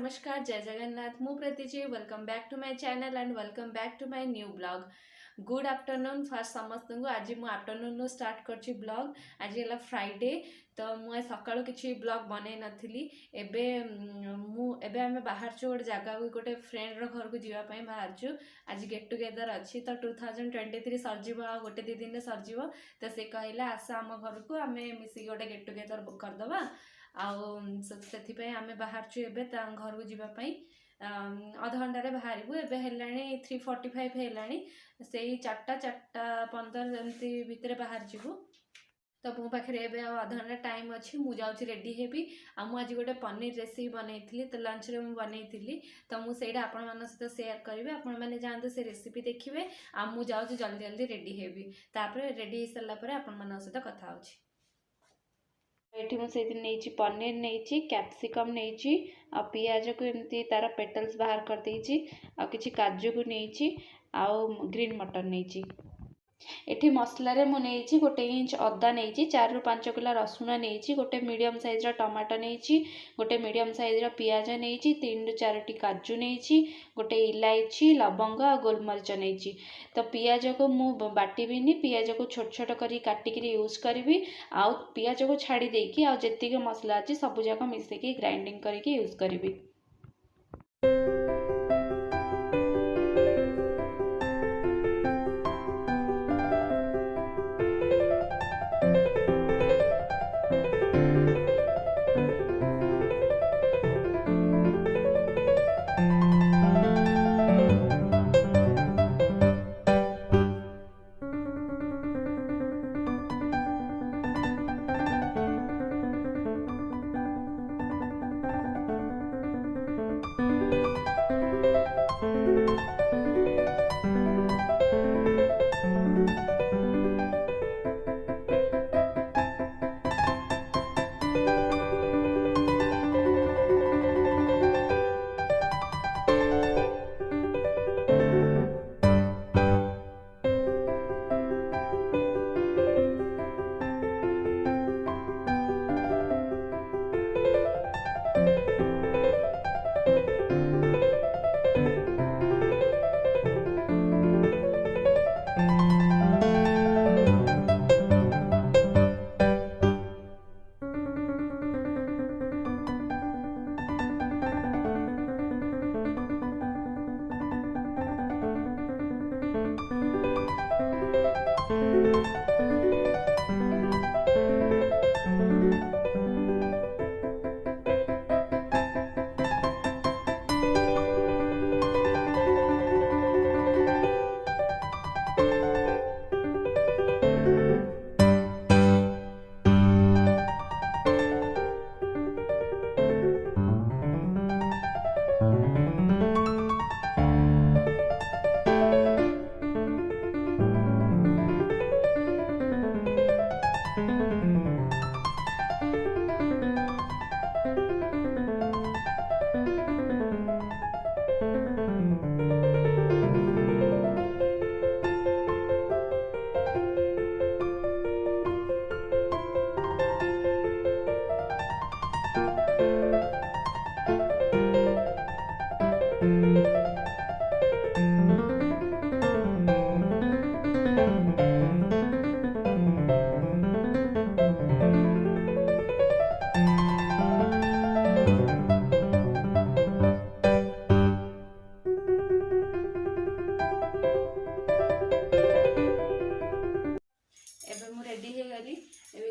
नमस्कार जय जगन्नाथ मु Preeti welcome back to my channel and welcome back to my new blog. Good afternoon first समस्त को। आज मु आफ्टरनून स्टार्ट करछि ब्लॉग। आज है फ्राइडे तो मुझे सकाळु किछि ब्लॉग बनै नथिली। एबे एबे आमे बाहर छु गोटे जगह को गोटे फ्रेंड रो घर को जीवा पई बाहर छु। आज गेट टुगेदर अछि तो 2023 सरजिबो आ गोटे दी दिन रे सरजिबो तो से कहला आसा हम घर को आमे मिसी गोटे गेट टुगेदर कर दबा आउ आमे बाहर छु। एबे घर को जीवा पई अध घंटे बाहर एबे हेलाणी 3:45 हेलाणी से 4:15 एमती भितर बाहर जीवु। तो मो पाखे एबे अध घंटा टाइम अच्छी मु जाऊँ रेडी हेबी। आज गोटे पनीर रेसिपी बनई तो लंच रे बनई तो मुझे आपण मान सहित सेयार करी। आपण मैंने जाते से रेसिपी देखिए आ मु जाऊँ जल्दी जल्दी रेडी हेबी। तापर रेडी हो सारा आपण मान सहित कथा होछि। एठी मुझे नहीं पनीर नहीं कैप्सिकम नहीं आ पियाज को एमती तार पेटल्स बाहर कर देछि आ किछि काजू को नहीं आउ ग्रीन मटर नहीं। एठी मसला रे मु नहीं गोटे इंच अदा नहीं 4 ରୁ 5 किलो रसुण नहीं गोटे मीडियम साइज रा टमाटो नहीं गोटे मीडियम साइज रा पियाज नहीं 3 ରୁ 4 टी काजू नहीं गोटे इलायची लवंग आ गोलमरीच नहीं। तो पियाज को मु बाटिबिनी पियाज को छोट छोट करी काटिकी यूज करी आउ पियाज को छाड़ी देकी आउ जेतिक मसला अच्छी सब जाक मिसेकी ग्राइंडिंग करके यूज करी।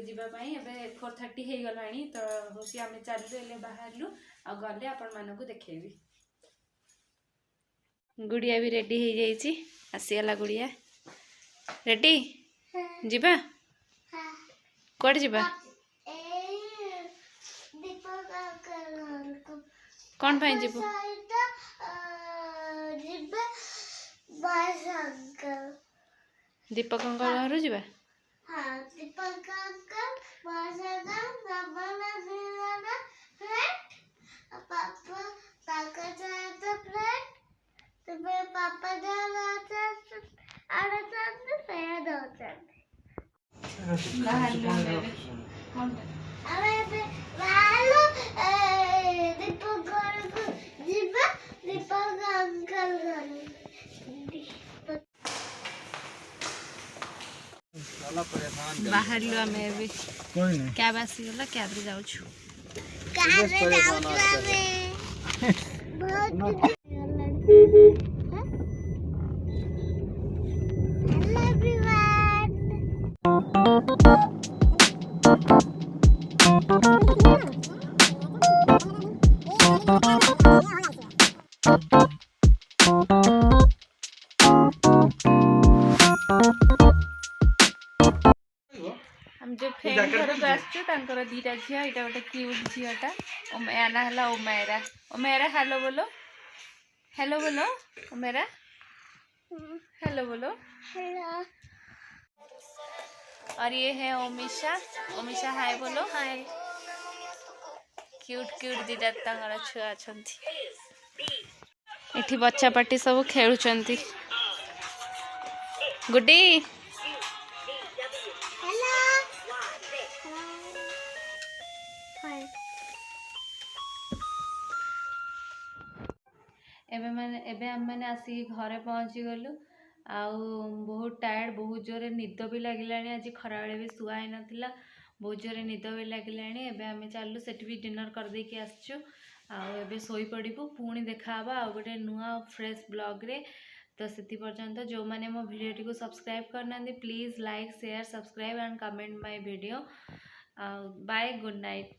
जीवाई एबे 4:30 हो गलानी तो हूँ आम चलू बाहर आ गले आपण मानक देखेबी। गुड़िया भी रेडी हो जाइए आसीगला गुड़िया रेडी जीवा कौड़ जीवा कौन पाई जीवु दीपक अंकल घर जीवा बाहर लो आमे भी कोई नहीं कैब आसी गला कैब रे जाऊ छु हम जो फ्रेंड घर को आसछु तांकर दीटा झिया एटा गोटे क्यूट झियाटा ओमेरा हला ओमेरा ओमेरा हेलो बोलो ओमेरा हेलो बोलो और ये है ओमिशा ओमिशा हाय बोलो हाय क्यूट क्यूट दीटा तांकर छुआ छंती एठी बच्चा पार्टी सब खेलुचंती गुड्डी एबे हम मैंने आसिक घरे पहुँची गलु आउ बहुत टायर्ड बहुत जोरे निद भी लगिलानी आज खरा बेले भी सुआ ही नथिला बहुत जोरे निद भी लगिलानी एबे हमें चलु सेठी भी डिनर कर दे के आसछु आउ एबे सोई पड़िबु पुणी देखाबा आ गोटे नुआ फ्रेश ब्लॉग रे तो सेति पर्यंत जो माने मो वीडियो को सब्सक्राइब करना please like share subscribe and comment my video bye good night.